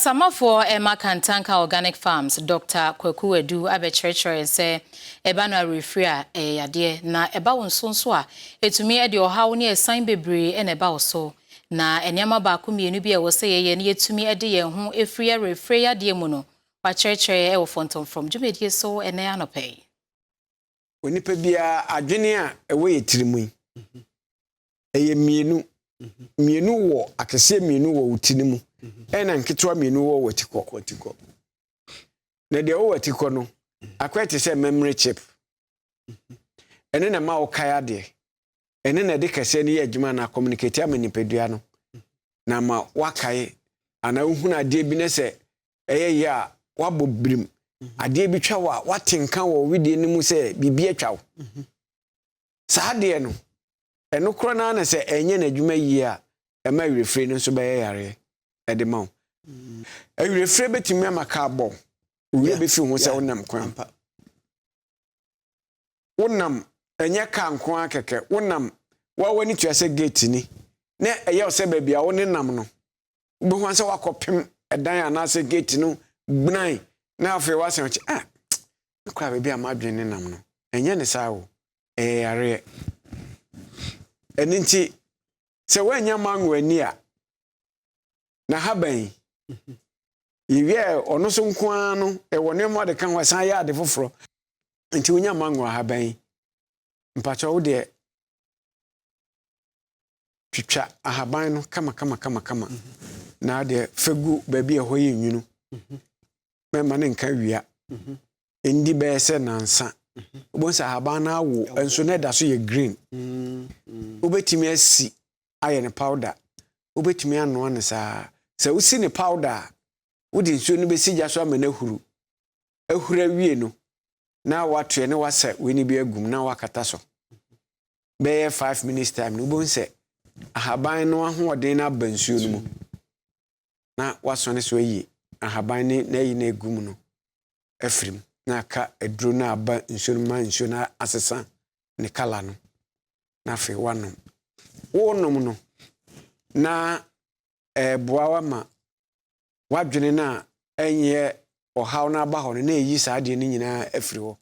Asamafo Emma Kantanka Organic Farms Dr. Kwaku Edu abechrechere se eba no refree yade na eba wonsonso a etumi e de ohaw ne esan bebre e na eba oso na enyama ba ko mienu bi e wo se ye ne etumi e de ye ho efree refree yade mu no wa chrechere e wo fonton from jumedie so ene anopai onipa bia adwene a ewo yetirimu yi eye mienu wo akese mienu wo utinimu ena nketwa mienu wo watiko na de wo watiko no akwete se memory chip ene na ma wo kaya de ene na de kase ne adwuma na communicate amanipadua no na ma wakae ana uhuna ade bi ne se eye ya wabobrim ade bi twa wa watenka wo widie ne mu se bibia twa saa de no eno kro na se enye na adwuma yi a ema refre no so be yare ede ma refre betimi amaka abo uwe be fi ho se wonam kwan wonam enye ka nko akeke wonam wa wani tua se gate ni na eye se ba bia woni nam no be ho se wakopem edan ana se gate no gnan na afi wa se kwa be bia madwene nam no enye ne saa wo yare eninti se wanya mango ani a na haban yiwe ono so nkoa no e wone mo de kan wasan ya de foforo nti wonya mango haban mpacha wo de twitwa ahaban no kama na de fegu baby ehoye nwunu mema ne nka wia endi be se nansa obonsa ahaban na wo enso na da so ye green obetimi asi aye ne powder obetimi ano ne saa se usi ne powder wodi nsuo no besi gya so amana huru ahura wie no na watoe ne wasa weni bi agum na wakata so be 5 minutes time no bonse ahaban no ahoɔden na bansuo no mu na wasone so yi ahaban ne na yi na agum no afrim na ka eduro na aba nsuo ma nsuo na asesa ne kala no na fe wanom wonom no na boawa ma wadwene na enye ohaw na aba ho na eyi saa de ne nyina afiri ho